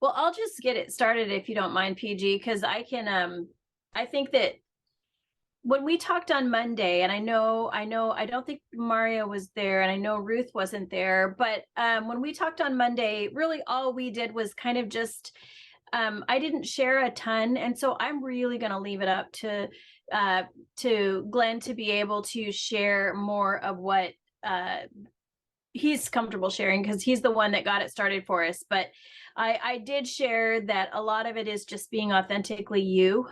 Well, I'll just get it started if you don't mind, PG, because I think that when we talked on Monday, and I don't think Mario was there, and I know Ruth wasn't there, but when we talked on Monday, really all we did was kind of just, I didn't share a ton, and so I'm really going to leave it up to Glenn to be able to share more of what he's comfortable sharing, because he's the one that got it started for us. But I did share that a lot of it is just being authentically you,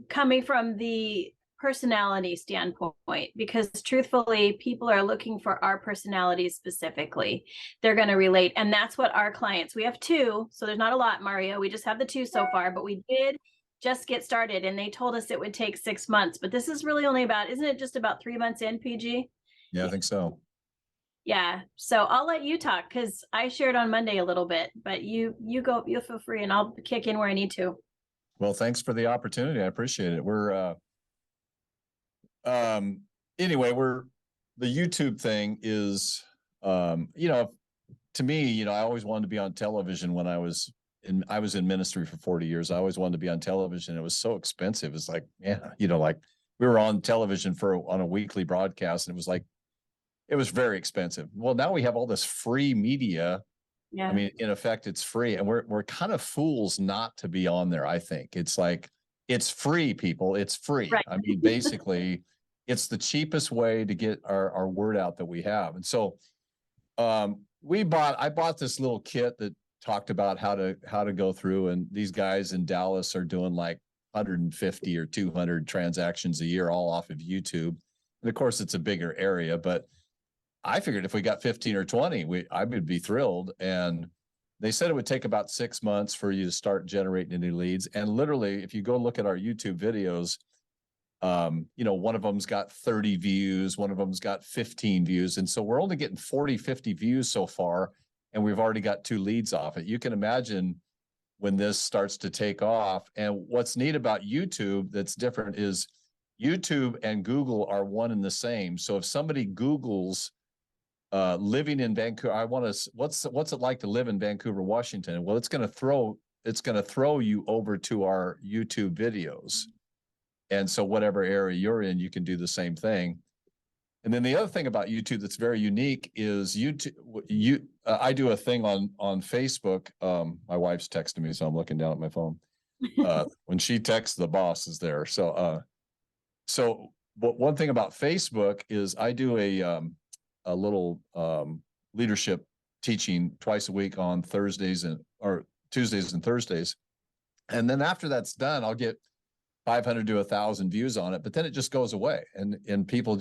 coming from the personality standpoint, because truthfully, people are looking for our personalities specifically. They're going to relate. And that's what our clients, we have two. So there's not a lot, Mario. We just have the two so far, but we did just get started, and they told us it would take 6 months, but this is really only about, isn't it just about 3 months in, PG? Yeah, I think so. Yeah. So I'll let you talk, because I shared on Monday a little bit, but you go, you feel free, and I'll kick in where I need to. Well, thanks for the opportunity. I appreciate it. Anyway, the YouTube thing is, to me, I always wanted to be on television when I was in ministry for 40 years. I always wanted to be on television. It was so expensive. It's like, like we were on television on a weekly broadcast, and it was very expensive. Well, now we have all this free media. Yeah. I mean, in effect, it's free, and we're kind of fools not to be on there. I think it's like, it's free, people. It's free. Right. I mean, basically, it's the cheapest way to get our word out that we have. And so, I bought this little kit that talked about how to go through, and these guys in Dallas are doing like 150 or 200 transactions a year, all off of YouTube. And of course, it's a bigger area, but I figured if we got 15 or 20, I would be thrilled. And they said it would take about 6 months for you to start generating any leads. And literally, if you go look at our YouTube videos, one of them's got 30 views, one of them's got 15 views. And so we're only getting 40, 50 views so far, and we've already got 2 leads off it. You can imagine when this starts to take off. And what's neat about YouTube that's different is YouTube and Google are one and the same. So if somebody Googles living in Vancouver, what's it like to live in Vancouver, Washington? Well, it's going to throw you over to our YouTube videos. And so whatever area you're in, you can do the same thing. And then the other thing about YouTube that's very unique is YouTube. I do a thing on Facebook. My wife's texting me, so I'm looking down at my phone. When she texts, the boss is there. But one thing about Facebook is I do a little leadership teaching twice a week on Tuesdays and Thursdays. And then after that's done, I'll get 500 to 1,000 views on it, but then it just goes away. And people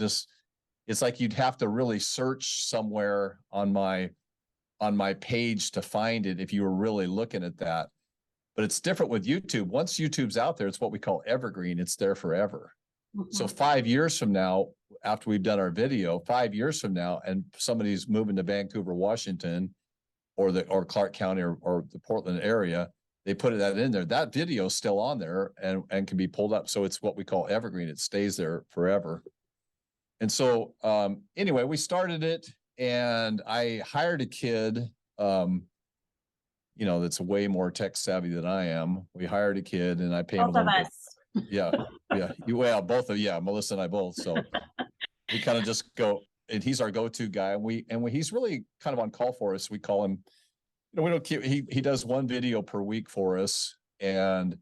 it's like you'd have to really search somewhere on my page to find it if you were really looking at that. But it's different with YouTube. Once YouTube's out there, it's what we call evergreen. It's there forever. Mm-hmm. So 5 years from now, after we've done our video, 5 years from now, and somebody's moving to Vancouver, Washington, or Clark County or the Portland area, they put that in there. That video is still on there and can be pulled up. So it's what we call evergreen. It stays there forever. And so anyway, we started it, and I hired a kid, that's way more tech savvy than I am. We hired a kid, and I paid him. Both of us. Yeah. Well, both of Melissa and I both. So we kind of just go, and he's our go-to guy. And he's really kind of on call for us. We call him, we don't keep, he does one video per week for us. And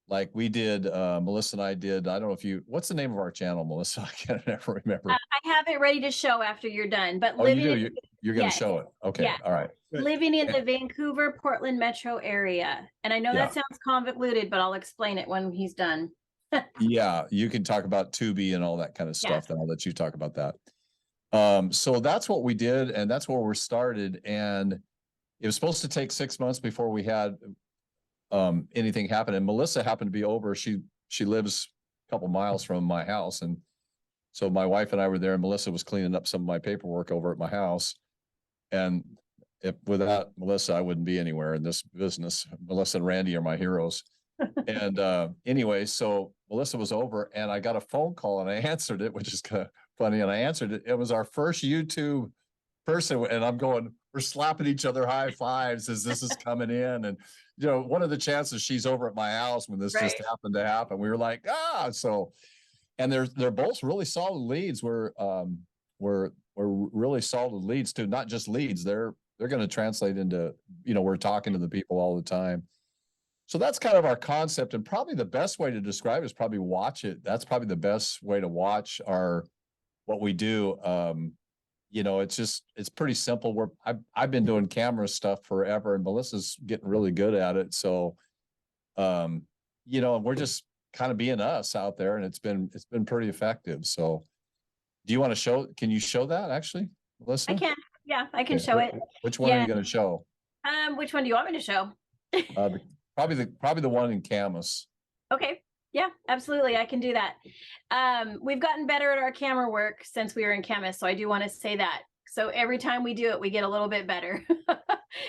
like we did, Melissa and I did, I don't know what's the name of our channel, Melissa? I can't ever remember. I have it ready to show after you're done, but you're going to show it. Okay. Yeah. All right. Living in the Vancouver, Portland metro area. And I know that sounds convoluted, but I'll explain it when he's done. Yeah. You can talk about Tubi and all that kind of stuff. Then I'll let you talk about that. So that's what we did, and that's where we started. And it was supposed to take 6 months before we had anything happen. And Melissa happened to be over. She lives a couple miles from my house. And so my wife and I were there, and Melissa was cleaning up some of my paperwork over at my house. And without Melissa, I wouldn't be anywhere in this business. Melissa and Randy are my heroes. And anyway, so Melissa was over, and I got a phone call, and I answered it, which is kind of funny. And I answered it. It was our first YouTube person. And I'm going, we're slapping each other high fives as this is coming in. And, you know, one of the chances she's over at my house when this just happened to happen, we were like, so, and they're both really solid leads. We're really solid leads too, not just leads. They're going to translate into, you know, we're talking to the people all the time. So that's kind of our concept, and probably the best way to describe it is probably watch it. That's probably the best way to watch what we do. You know, it's pretty simple. I've been doing camera stuff forever, and Melissa's getting really good at it. So, you know, we're just kind of being us out there, and it's been pretty effective. So, do you want to show? Can you show that actually, Melissa? I can. Yeah, I can show it. Which one are you going to show? Which one do you want me to show? Probably the one in Camas. Okay. Yeah, absolutely. I can do that. We've gotten better at our camera work since we were in Camas, so I do want to say that. So every time we do it, we get a little bit better.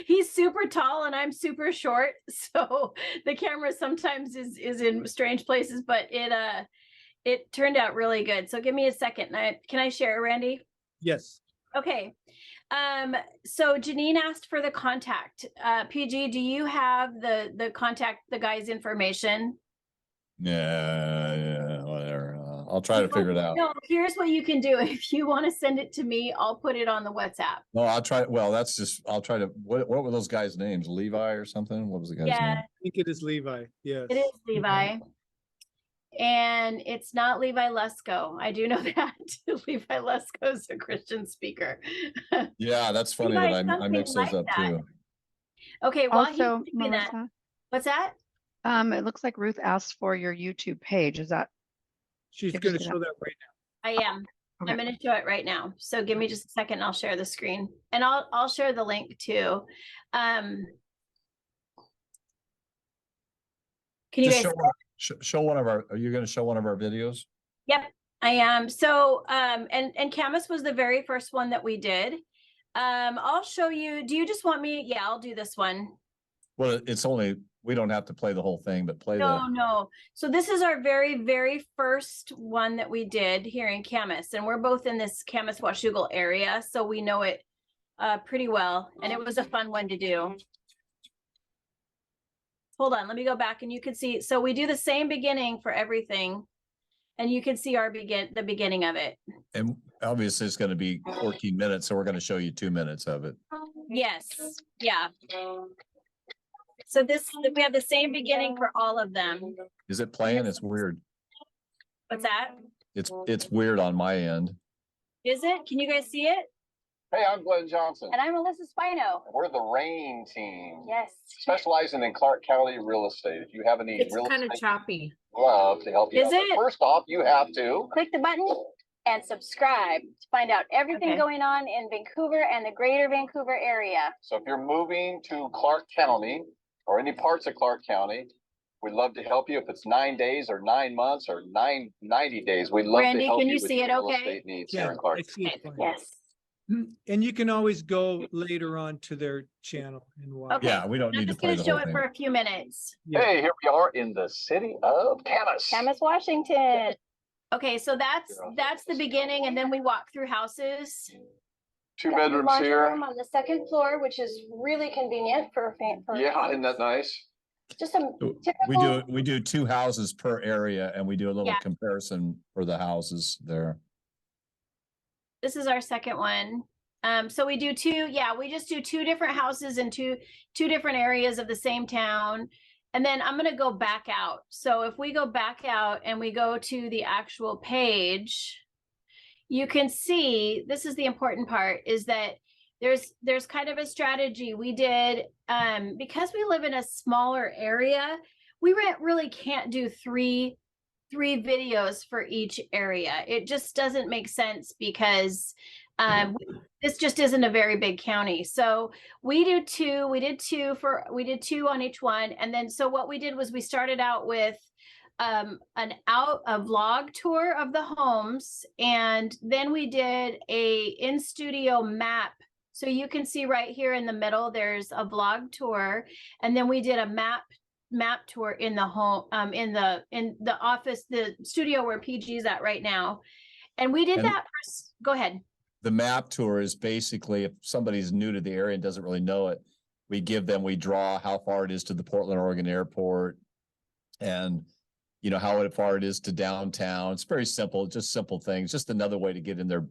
He's super tall and I'm super short, so the camera sometimes is in strange places, but it turned out really good. So give me a second. Can I share, Randy? Yes. Okay. So Janine asked for the contact. PG, do you have the contact, the guy's information? Yeah, whatever. I'll try to figure it out. No, here's what you can do. If you want to send it to me, I'll put it on the WhatsApp. No, I'll try. Well, I'll try to, what were those guys' names? Levi or something? What was the guy's name? I think it is Levi. Yes. It is Levi. And it's not Levi Lesko. I do know that. Levi Lesko is a Christian speaker. Yeah, that's funny that I mix those up too. Okay, well, also, Melissa, what's that? It looks like Ruth asked for your YouTube page. Is that? She's going to show that right now. I am. Okay. I'm going to show it right now. So give me just a second. I'll share the screen, and I'll share the link too. Can you guys show one of our? Are you going to show one of our videos? Yep, I am. So and Camas was the very first one that we did. I'll show you. Do you just want me? Yeah, I'll do this one. Well, it's only, we don't have to play the whole thing, but play No. So this is our very, very first one that we did here in Camas, and we're both in this Camas Washougal area, so we know it pretty well, and it was a fun one to do. Hold on, let me go back and you can see. So we do the same beginning for everything, and you can see the beginning of it. And obviously it's going to be 14 minutes, so we're going to show you 2 minutes of it. Yes. Yeah. So we have the same beginning for all of them. Is it playing? It's weird. What's that? It's weird on my end. Is it? Can you guys see it? Hey, I'm Glen Johnson. And I'm Melissa Spino. We're the RAIN team. Yes. Specializing in Clark County real estate. If you have any it's real kind estate, of choppy. Love to help you. Is it? First off, you have to click the button and subscribe to find out everything going on in Vancouver and the greater Vancouver area. So if you're moving to Clark County or any parts of Clark County, we'd love to help you. If it's 9 days or 9 months or 90 days, we'd love Randy, to help can you you with see your it real okay? estate needs Yeah, here in Clark. I see it fine. Yes. And you can always go later on to their channel and watch. Okay. Yeah, we don't need to I'm just play going the to show whole it thing. for a few minutes. Yeah. Hey, here we are in the city of Camas. Camas, Washington. Okay, so that's the beginning, and then we walk through houses. 2 bedrooms here. On the second floor, which is really convenient for Yeah, isn't that nice? just some typical. We do 2 houses per area, and we do a little Yeah. comparison for the houses there. This is our second one. So we do we just do 2 different houses in two different areas of the same town. And then I'm going to go back out. So if we go back out and we go to the actual page, you can see, this is the important part, is that there's kind of a strategy we did, because we live in a smaller area, we really can't do three videos for each area. It just doesn't make sense because this just isn't a very big county. So we did two on each one. And then, so what we did was we started out with a vlog tour of the homes. And then we did a in-studio map. So you can see right here in the middle, there's a vlog tour. And then we did a map tour in the home, in the office, the studio where PG's at right now. And we did that. Go ahead. the map tour is basically if somebody's new to the area and doesn't really know it, we draw how far it is to the Portland, Oregon airport and, you know, how far it is to downtown. It's very simple, just simple things, just another way to get in their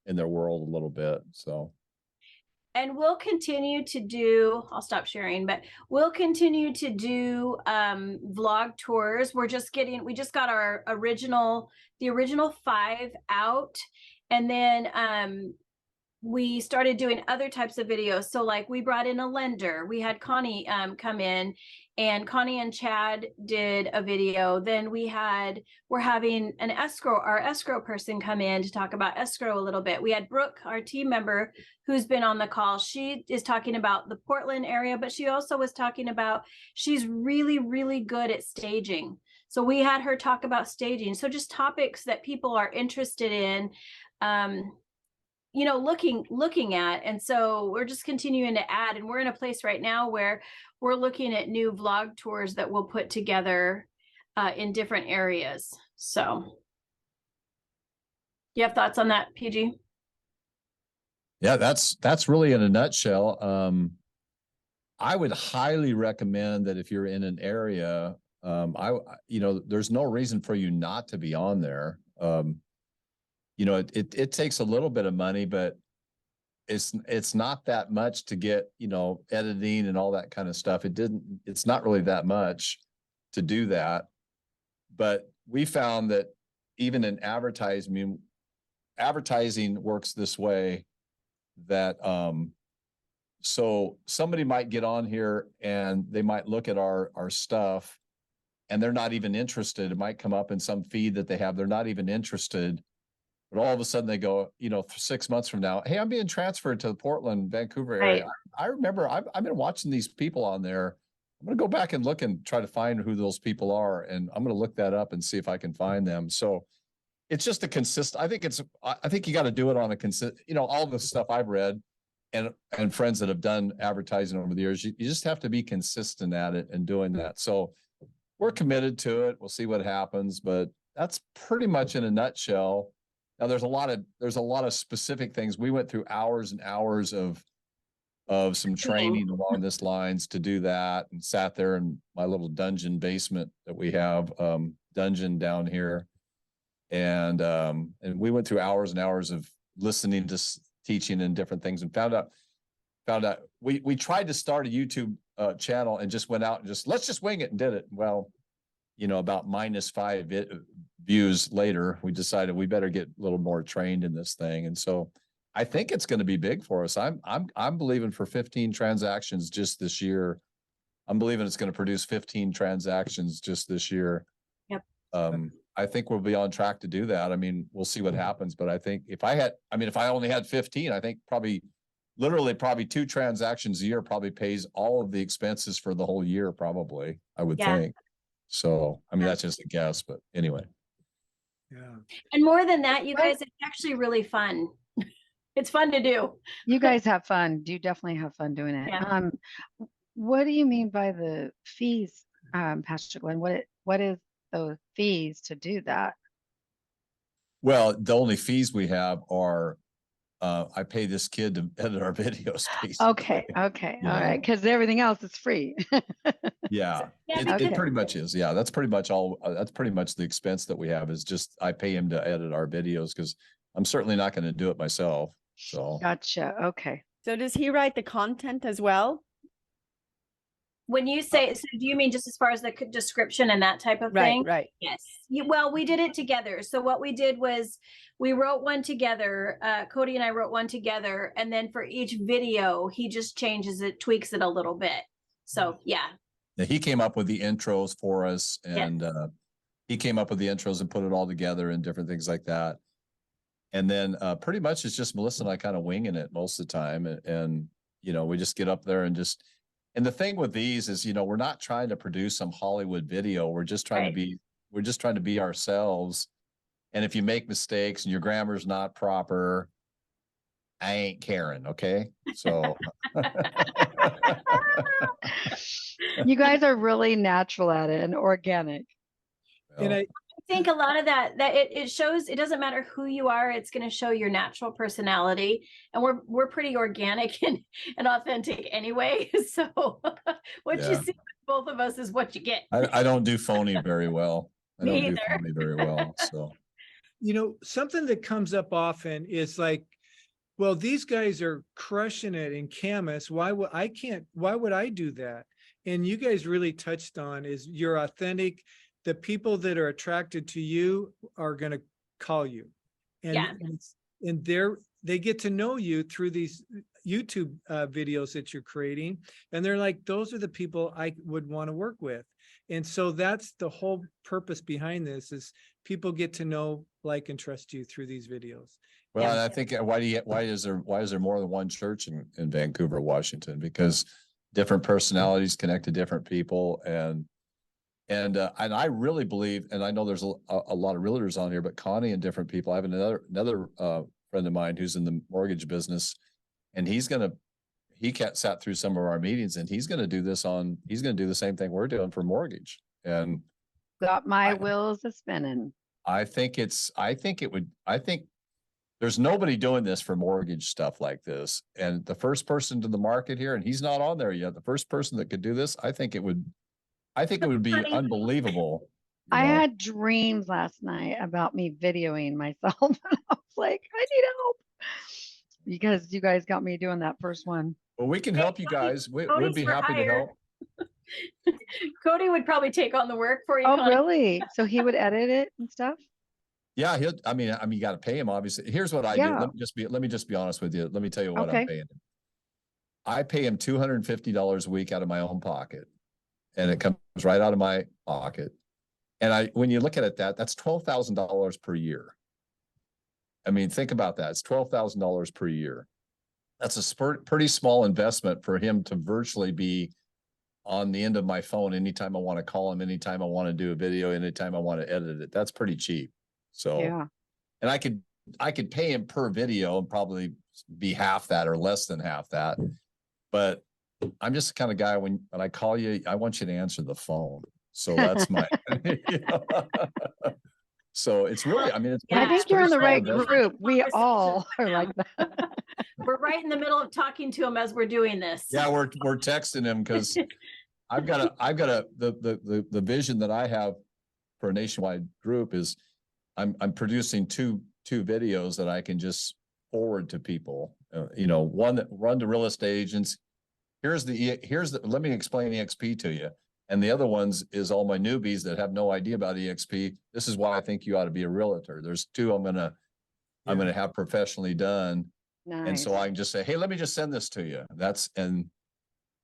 world a little bit. So. And we'll continue to do, I'll stop sharing, but we'll continue to do vlog tours. We just got the original 5 out. And then we started doing other types of videos. So like we brought in a lender. We had Connie come in, and Connie and Chad did a video. Then we're having our escrow person come in to talk about escrow a little bit. We had Brooke, our team member, who's been on the call. She is talking about the Portland area, but she also was talking about, she's really, really good at staging. So we had her talk about staging. So just topics that people are interested in, you know, looking at. And so we're just continuing to add, and we're in a place right now where we're looking at new vlog tours that we'll put together in different areas. So you have thoughts on that, PG? Yeah, that's really in a nutshell. I would highly recommend that if you're in an area, you know, there's no reason for you not to be on there. You know, it takes a little bit of money, but it's not that much to get, you know, editing and all that kind of stuff. It's not really that much to do that. But we found that even in advertising works this way, that so somebody might get on here and they might look at our stuff and they're not even interested. It might come up in some feed that they have, they're not even interested. But all of a sudden they go, you know, 6 months from now, hey, I'm being transferred to the Portland, Vancouver area. Right. I remember I've been watching these people on there. I'm going to go back and look and try to find who those people are. And I'm going to look that up and see if I can find them. So it's just I think you got to do it on a you know, all the stuff I've read and friends that have done advertising over the years, you just have to be consistent at it and doing that. So we're committed to it. We'll see what happens, but that's pretty much in a nutshell. Now there's a lot of specific things. We went through hours and hours of some training along this lines to do that, and sat there in my little dungeon basement that we have, dungeon down here. And we went through hours and hours of listening to teaching and different things, and found out we tried to start a YouTube channel and just went out and let's just wing it and did it. Well, you know, about -5 views later, we decided we better get a little more trained in this thing. And so I think it's going to be big for us. I'm believing for 15 transactions just this year. I'm believing it's going to produce 15 transactions just this year. Yep. I think we'll be on track to do that. I mean, we'll see what happens, but I think if I only had 15, I think literally 2 transactions a year probably pays all of the expenses for the whole year, probably, I would think. So, I mean, that's just a guess, but anyway. Yeah. And more than that, you guys, it's actually really fun. It's fun to do. You guys have fun. You definitely have fun doing it. Yeah. What do you mean by the fees, Pastor Glenn? What is those fees to do that? Well, the only fees we have are, I pay this kid to edit our videos. Basically. Okay. All right. Because everything else is free. Yeah, Yeah, it pretty much is. Yeah, that's pretty much all. That's pretty much the expense that we have is just I pay him to edit our videos because I'm certainly not going to do it myself. So Gotcha. Okay. So does he write the content as well? When you say, so do you mean just as far as the description and that type of thing? Right. Yes. Well, we did it together. So what we did was we wrote one together. Cody and I wrote one together. And then for each video, he just changes it, tweaks it a little bit. So yeah. He came up with the intros for us, and he came up with the intros and put it all together and different things like that. And then pretty much it's just Melissa and I kind of winging it most of the time. And you know, we just get up there and and the thing with these is, you know, we're not trying to produce some Hollywood video. We're just trying to be ourselves. And if you make mistakes and your grammar's not proper, I ain't caring. Okay. So You guys are really natural at it and organic. And think a lot of that it shows, it doesn't matter who you are, it's going to show your natural personality, and we're pretty organic and authentic anyway. So what you Yeah. see with both of us is what you get. I don't do phony very well. I Me don't do either. phony very well. So You know, something that comes up often is like, well, these guys are crushing it in Camas. Why would I do that? And you guys really touched on is you're authentic. The people that are attracted to you are going to call you. And, Yeah. and they get to know you through these YouTube videos that you're creating. And they're like, those are the people I would want to work with. And so that's the whole purpose behind this is people get to know, like, and trust you through these videos. well, Yeah. and I think why is there more than one church in Vancouver, Washington? Because different personalities connect to different people, and I really believe, and I know there's a lot of realtors on here, but Connie and different people. I have another friend of mine who's in the mortgage business, and he sat through some of our meetings, and he's gonna do the same thing we're doing for mortgage. And Got my I- wheels a spinning. I think there's nobody doing this for mortgage stuff like this. And the first person to the market here, and he's not on there yet, the first person that could do this, I think it would be Funny. unbelievable. you I know. had dreams last night about me videoing myself. And I was like, I need help. Because you guys got me doing that first one. Well, we can help you guys. We'd Cody's be for happy to hire. help. Cody would probably take on the work for you. Oh, Connie. really? So he would edit it and stuff? Yeah, I mean, you got to pay him, obviously. Here's what I do. Yeah. Let me just be honest with you. Let me tell you what Okay. I'm paying him. I pay him $250 a week out of my own pocket, and it comes right out of my pocket. And when you look at it, that's $12,000 per year. I mean, think about that. It's $12,000 per year. That's a pretty small investment for him to virtually be on the end of my phone anytime I want to call him, anytime I want to do a video, anytime I want to edit it. That's pretty cheap. So, Yeah. and I could pay him per video and probably be half that or less than half that. But I'm just the kind of guy, when I call you, I want you to answer the phone. So that's my, so it's really, I mean, it's Yeah. I think you're in the right investment. group. We Conversation. all are like that. We're right in the middle of talking to him as we're doing this. Yeah, we're texting him because the vision that I have for a nationwide group is I'm producing two videos that I can just forward to people. One that run to real estate agents. Let me explain EXP to you. And the other ones is all my newbies that have no idea about EXP. This is why I think you ought to be a realtor. There's two I'm gonna have professionally done. And so Nice. I can just say, hey, let me just send this to you. I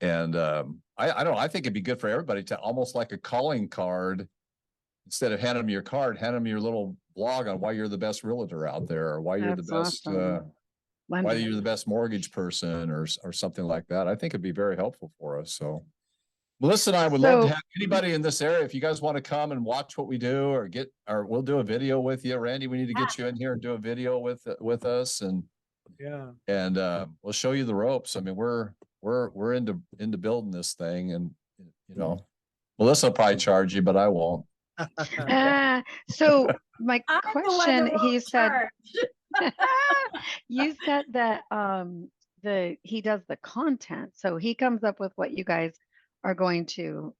don't know, I think it'd be good for everybody to almost like a calling card. Instead of handing them your card, hand them your little blog on why you're the best realtor out there, or why you're the That's best, awesome. why Wonderful. you're the best mortgage person, or something like that. I think it'd be very helpful for us. So Melissa and I would love to So- have anybody in this area. If you guys want to come and watch what we do, or we'll do a video with you. Randy, we need to get you in here and do a video with us, and we'll show you the ropes. I mean, we're into building this thing, and Melissa will probably charge you, but I won't. So my I'm the one that question, won't he said, charge. you said that he does the content. So he comes up with what you guys are going to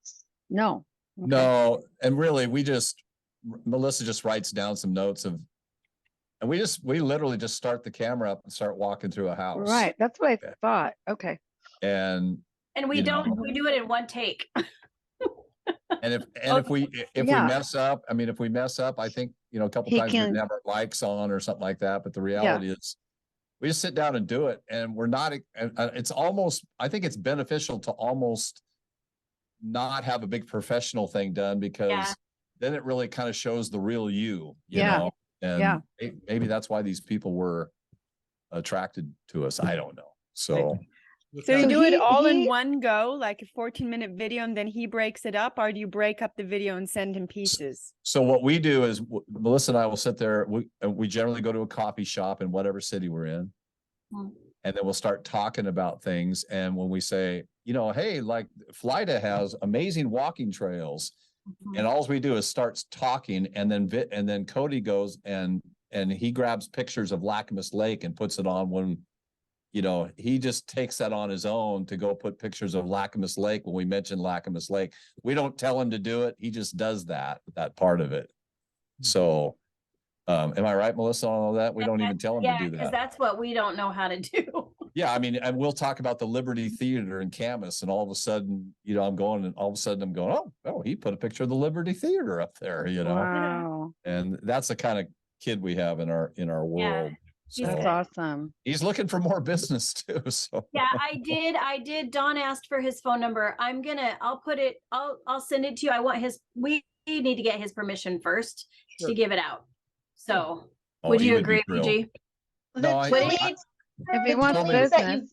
know. Okay. No, and really, Melissa just writes down some notes and we literally just start the camera up and start walking through a house. Right. That's what I Yeah. thought. Okay. And And we you don't, know. we do it in one take. if we Yeah. mess up, I think, a couple He times we can- have our mics on or something like that. But the reality is we just sit down and do it. And we're not, it's almost, I think it's beneficial to almost not have a big professional thing done, because Yeah. then it really kind of shows the real you, Yeah. know, and Yeah. maybe that's why these people were attracted to us. I don't know. So So you So do it all in he- one go, like a 14-minute video, and then he breaks it up, or do you break up the video and send him pieces? So what we do is Melissa and I will sit there. We generally go to a coffee shop in whatever city we're in. Hmm. And then we'll start talking about things. And when we say, hey, like Florida has amazing walking trails, And all we do is starts talking, and then Cody goes and he grabs pictures of Lacamas Lake and puts it on when, you know, he just takes that on his own to go put pictures of Lacamas Lake when we mention Lacamas Lake. We don't tell him to do it. He just does that part of it. So, am I right, Melissa, on all that? We don't even tell him to do because that. that's what we don't know how to do. Yeah, I mean, and we'll talk about the Liberty Theater in Camas, and all of a sudden, you know, I'm going, oh, he put a picture of the Liberty Theater up there, you know. Wow. And that's the kind of kid we have in our world. He's That's good. awesome. He's looking for more business too. So Yeah, I did. Don asked for his phone number. I'll send it to you. We need to get his permission first to give it out. So would you agree, PG? No, If he wants business.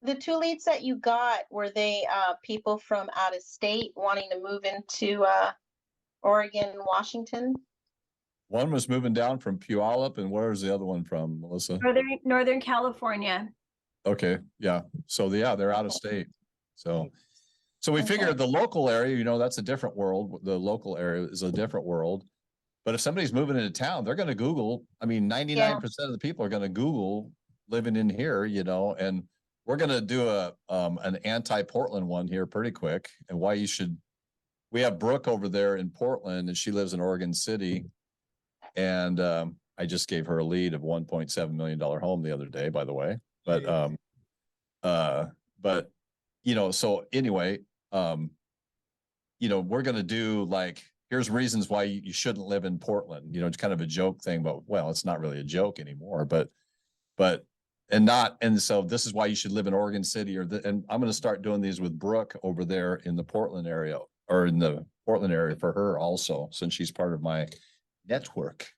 The 2 leads that you got, were they people from out of state wanting to move into Oregon, Washington? one was moving down from Puyallup, and where's the other one from, Melissa? Northern California. Okay, yeah. So they're out of state. So we figured the local area, you know, that's a different world. The local area is a different world. But if somebody's moving into town, they're going to Google. I mean, 99% of the people are going to Google living in here, you know, and we're going to do an anti-Portland one here pretty quick, and why you should. We have Brooke over there in Portland, and she lives in Oregon City. And I just gave her a lead of $1.7 million home the other day, by the way. But you know, so anyway, you know, we're gonna do like, here's reasons why you shouldn't live in Portland. You know, it's kind of a joke thing, but well, it's not really a joke anymore. And so this is why you should live in Oregon City, and I'm gonna start doing these with Brooke over there in the Portland area, or in the Portland area for her also, since she's part of my network.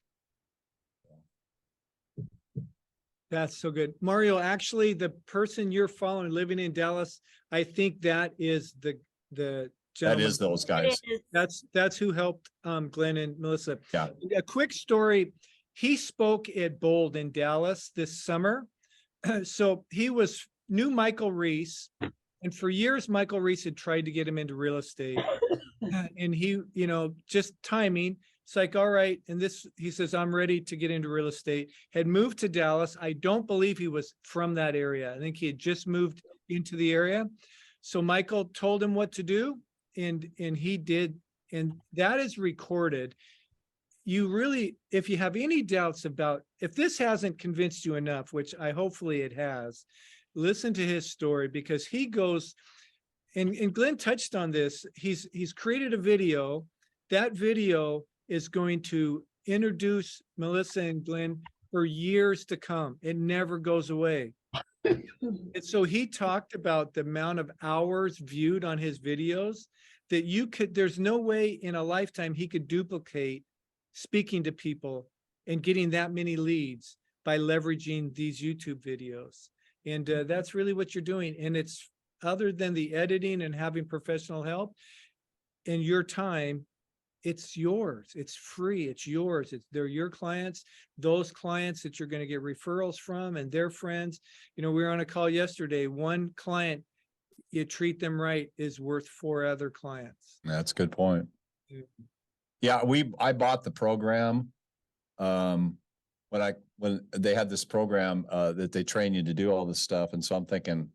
That's so good. Mario, actually, the person you're following living in Dallas, I think that is the That gentleman. is those guys. That's who helped Glenn and Melissa. Yeah. A quick story. He spoke at Bold in Dallas this summer. So he knew Michael Reese, and for years Michael Reese had tried to get him into real estate. And he, you know, just timing. It's like, all right. And he says, I'm ready to get into real estate. Had moved to Dallas. I don't believe he was from that area. I think he had just moved into the area. So Michael told him what to do, and he did. And that is recorded. You really, if you have any doubts about, if this hasn't convinced you enough, which hopefully it has, listen to his story, because he goes, and Glenn touched on this. He's created a video. That video is going to introduce Melissa and Glenn for years to come. It never goes away. And so he talked about the amount of hours viewed on his videos that there's no way in a lifetime he could duplicate speaking to people and getting that many leads by leveraging these YouTube videos. And that's really what you're doing. And it's, other than the editing and having professional help in your time, it's yours. It's free. It's yours. They're your clients, those clients that you're going to get referrals from and their friends. You know, we were on a call yesterday. One client, you treat them right, is worth 4 other clients. That's a good point. Yeah, I bought the program when they had this program that they train you to do all this stuff. And so I'm thinking,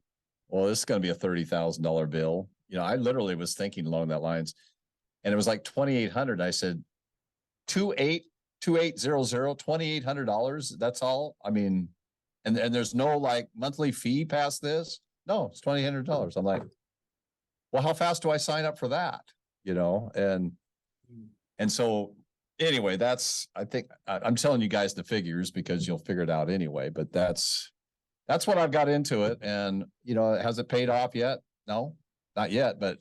well, this is going to be a $30,000 bill. You know, I literally was thinking along that lines. And it was like $2,800. I said, $2,800, that's all. I mean, and there's no like monthly fee past this. No, it's $2,800. I'm like, well, how fast do I sign up for that? You know, and so anyway, I think I'm telling you guys the figures because you'll figure it out anyway, but that's what I've got into it. And, you know, has it paid off yet? No, not yet, but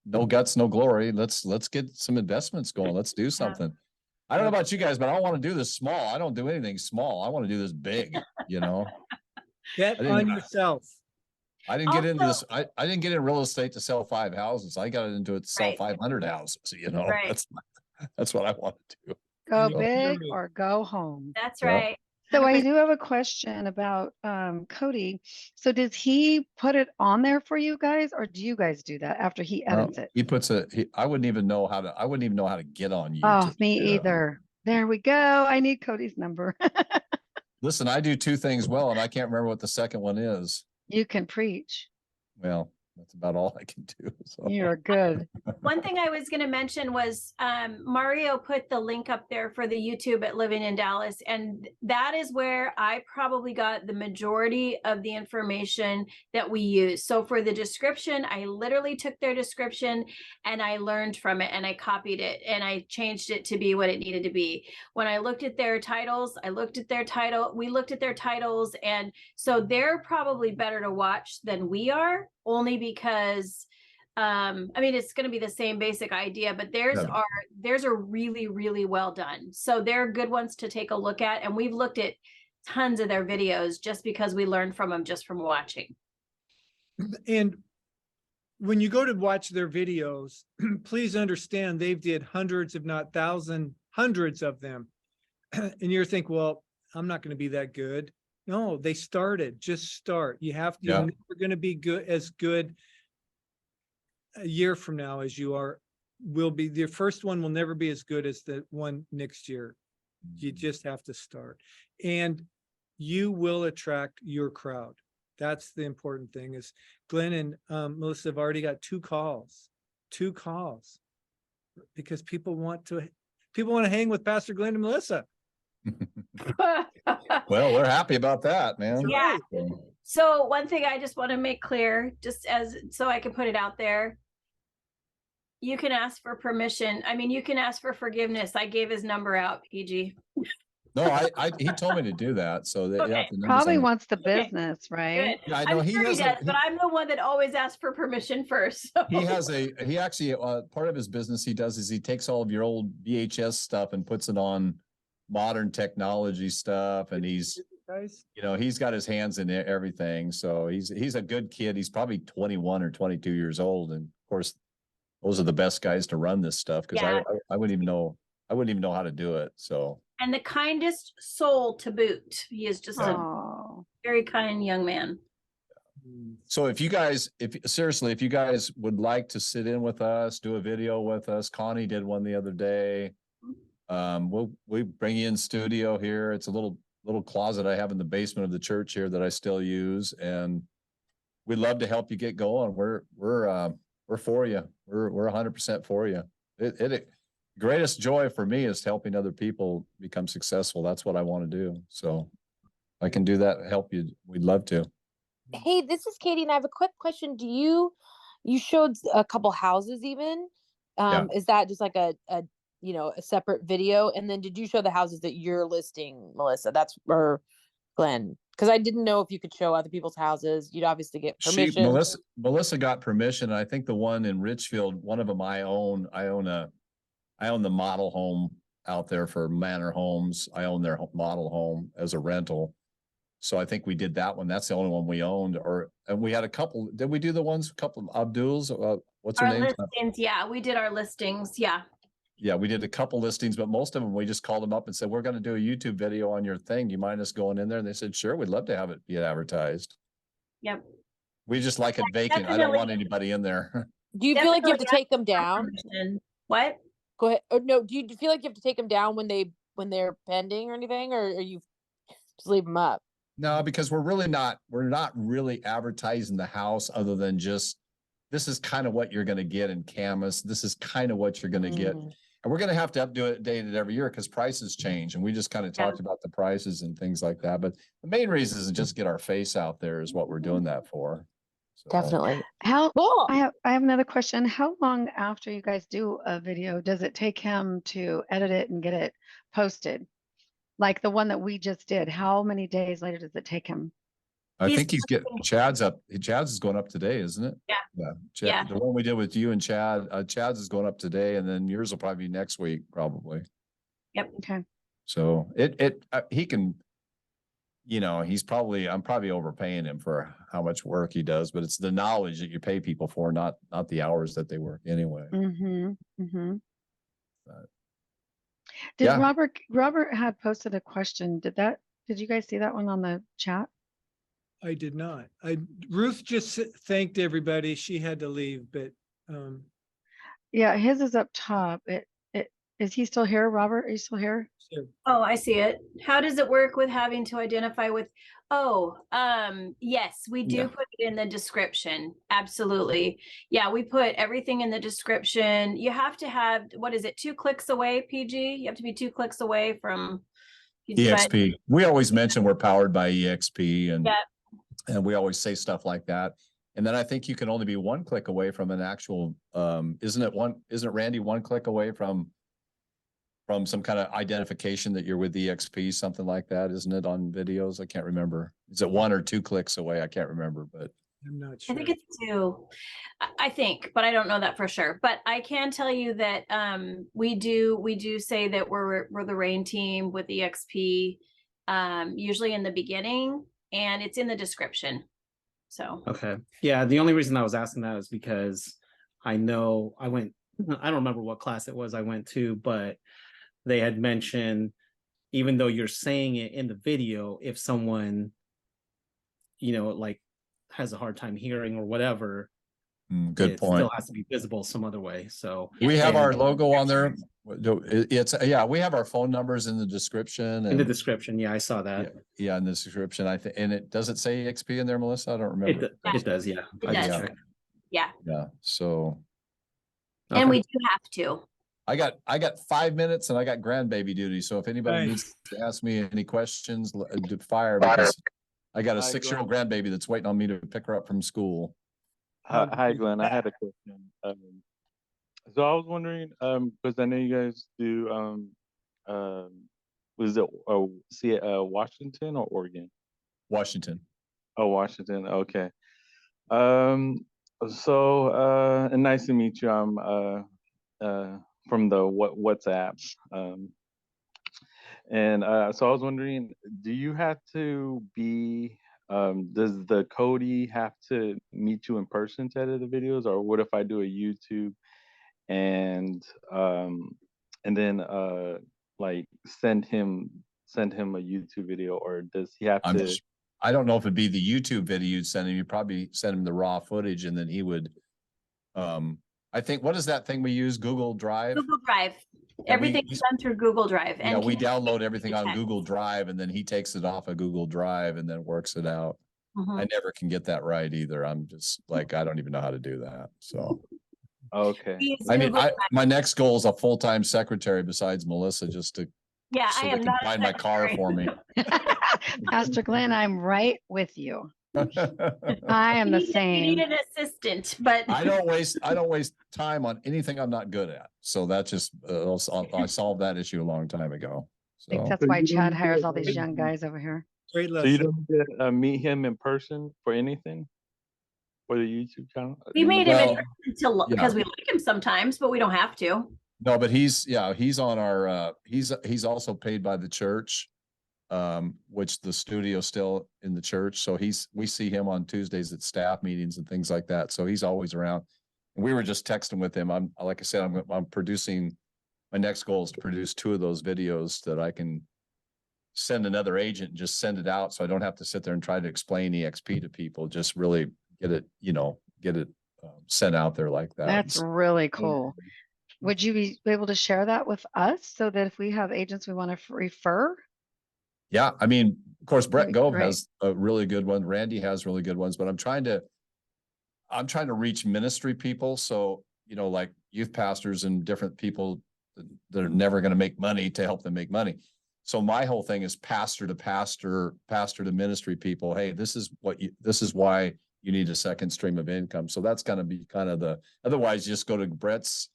no guts, no glory. Let's get some investments going. Let's do something. I don't know about you guys, but I don't want to do this small. I don't do anything small. I want to do this big, you know. Bet on yourself. I didn't get into this. I didn't get in real estate to sell 5 houses. I got into it to sell 500 houses, you know. Right. That's what I want to do. Go big or go home. That's right. So I 100%. do have a question about Cody. So does he put it on there for you guys, or do you guys do that after he edits it? He puts I wouldn't even know how to, I wouldn't even know how to get on Oh, YouTube. me you know? either. There we go. I need Cody's number. Listen, I do two things well, and I can't remember what the second one is. You can preach. Well, that's about all I can do. So. You're good. One thing I was going to mention was Mario put the link up there for the YouTube at Living in Dallas. And that is where I probably got the majority of the information that we use. So for the description, I literally took their description and I learned from it and I copied it and I changed it to be what it needed to be. When I looked at their titles, we looked at their titles. And so they're probably better to watch than we are, only because I mean, it's going to be the same basic idea, but theirs are really, really well done. So they're good ones to take a look at. And we've looked at tons of their videos just because we learned from them just from watching. And when you go to watch their videos, please understand they've did hundreds, if not hundreds of them. And you're thinking, well, I'm not going to be that good. No, they started. Just start. You're never going to be as good a year from now as you will be. Your first one will never be as good as the one next year. You just have to start, and you will attract your crowd. That's the important thing. Is Glenn and Melissa have already got two calls because people want to hang with Pastor Glenn and Melissa. Well, we're happy about that, man. Yeah. So one thing I just want to make clear, just so I can put it out there, you can ask for permission. I mean, you can ask for forgiveness. I gave his number out, PG. No, he told me to do that. So that Okay. Probably wants the business, right? Good. Yeah, I know I'm sure he does, but I'm the one that always asks for permission first. So. He actually, part of his business he does is he takes all of your old VHS stuff and puts it on modern technology stuff. And he's got his hands in everything. So he's a good kid. He's probably 21 or 22 years old. And of course, those are the best guys to run this stuff. Cause I wouldn't even know how to do it. So. And the kindest soul to boot. He is just a very kind young man. So if you guys would like to sit in with us, do a video with us, Connie did one the other day. We bring you in studio here. It's a little closet I have in the basement of the church here that I still use, and we'd love to help you get going. We're for you. We're 100% for you. Greatest joy for me is helping other people become successful. That's what I want to do. So I can do that, help you. We'd love to. Hey, this is Katie, and I have a quick question. You showed a couple houses even. Is that just like a separate video? And then did you show the houses that you're listing, Melissa? That's or Glenn? Because I didn't know if you could show other people's houses. You'd obviously get permission. Melissa got permission. I think the one in Richfield, one of them I own the model home out there for Manor Homes. I own their model home as a rental. So I think we did that one. That's the only one we owned. And we had a couple. Did we do a couple of Abdul's? What's her name? Listings, yeah, we did our listings. Yeah. Yeah, we did a couple listings, but most of them we just called them up and said, we're going to do a YouTube video on your thing. Do you mind us going in there? And they said, sure, we'd love to have it be advertised. Yep. We just like it vacant. I don't want anybody in there. Do you feel like you have to take them down? What? Go ahead. Oh, no, do you feel like you have to take them down when they're pending or anything, or are you just leave them up? No, because we're not really advertising the house other than just, this is kind of what you're going to get in Camas. This is kind of what you're going to get. And we're going to have to update it every year because prices change. And we just kind of talked about the prices and things like that. But the main reason is to just get our face out there is what we're doing that for. So. Definitely. I have another question. How long after you guys do a video does it take him to edit it and get it posted? Like the one that we just did, how many days later does it take him? I think Chad's up. Chad's is going up today, isn't it? Yeah. Chad, the one we did with you and Chad, Chad's is going up today, and then yours will probably be next week, probably. Yep. Okay. So he can, I'm probably overpaying him for how much work he does, but it's the knowledge that you pay people for, not the hours that they work anyway. Mm-hmm. Mm-hmm. But, Did Robert had posted a question. Did Did you guys see that one on the chat? I did not. Ruth just thanked everybody. She had to leave, but Yeah, his is up top. Is he still here, Robert? Are you still here? sure. Oh, I see it. How does it work with having to identify with? Oh, yes, we do Yeah. put it in the description. Absolutely. Yeah, we put everything in the description. You have to have, what is it, 2 clicks away, PG? You have to be 2 clicks away from. EXP. We always mention we're powered by EXP and, Yeah. and we always say stuff like that. And then I think you can only be 1 click away from an actual, isn't Randy 1 click away from some kind of identification that you're with EXP, something like that, isn't it, on videos? I can't remember. Is it 1 or 2 clicks away? I can't remember, but I'm not I sure. think it's 2. I think, but I don't know that for sure. But I can tell you that we do say that we're the rain team with EXP, usually in the beginning, and it's in the description. So Okay. Yeah, the only reason I was asking that is because I know I don't remember what class it was I went to, but they had mentioned, even though you're saying it in the video, if someone, like has a hard time hearing or whatever, good it point. still has to be visible some other way. So We have our logo on there. Yeah, we have our phone numbers in the description. In the description, yeah, I saw that. Yeah, in the description. And does it say EXP in there, Melissa? I don't remember. It does, yeah. It I just does. checked. Yeah. Yeah. So And Okay. we do have to. I got 5 minutes and I got grandbaby duty. So if anybody needs to ask me any questions, fire, because I got a 6-year-old grandbaby that's waiting on me to pick her up from school. Hi, Glenn. I had a question. So I was wondering, because I know you guys do, was it Washington or Oregon? Washington. Oh, Washington. Okay. And nice to meet you. I'm from the WhatsApp. So I was wondering, do you have to be? Does the Cody have to meet you in person to edit the videos, or what if I do a YouTube and then like send him a YouTube video, or does he have to? I don't know if it'd be the YouTube video you'd send him. You'd probably send him the raw footage, and then he would. I think, what is that thing we use? Google Drive. Google Drive. Everything's done through Google Drive. Yeah, we download everything on Google Drive, and then he takes it off of Google Drive and then works it out. I never can get that right either. I'm just like, I don't even know how to do that. So, okay. I mean, my next goal is a full-time secretary besides Melissa, just to I am not find my car for me. Pastor Glenn, I'm right with you. I am the same. You need an assistant, but I don't waste time on anything I'm not good at. So that's just I solved that issue a long time ago. I think that's why Chad hires all these young guys over here. Great So lesson. you don't get to meet him in person for anything? For the YouTube channel? we made him because we like him sometimes, but we don't have to. No, but he's on our he's also paid by the church, which the studio's still in the church. So we see him on Tuesdays at staff meetings and things like that. So he's always around. And we were just texting with him. Like I said, I'm producing, my next goal is to produce 2 of those videos that I can send another agent and just send it out. So I don't have to sit there and try to explain EXP to people, just really get it sent out there like that. That's really cool. Would you be able to share that with us so that if we have agents we want to refer? Yeah, I mean, of course, Brett Gove great. has a really good one. Randy has really good ones, but I'm trying to reach ministry people. So, like youth pastors and different people that are never going to make money to help them make money. So my whole thing is pastor to ministry people. Hey, this is why you need a second stream of income. So that's going to be kind of otherwise just go to Brett's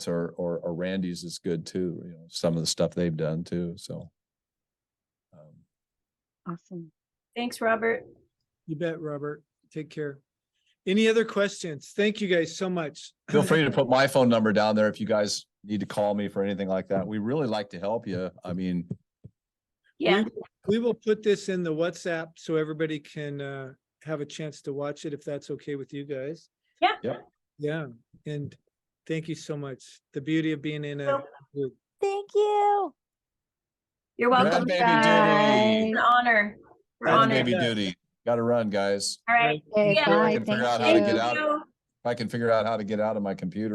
or Randy's is good too. Some of the stuff they've done too. So. Awesome. Thanks, Robert. You bet, Robert. Take care. Any other questions? Thank you guys so much. Feel free to put my phone number down there if you guys need to call me for anything like that. We really like to help you. I mean, Yeah. We will put this in the WhatsApp so everybody can have a chance to watch it if that's okay with you guys. Yeah. Yep. Yeah. And thank you so much. The beauty of being in a group. Thank you. You're welcome. Grandbaby Bye. duty. It's an honor. We're honored. Grandbaby duty. Gotta run, guys. All right. Okay, Yeah. I bye. can figure Thank out how to Thank get you. out. you. If I can figure out how to get out of my computer.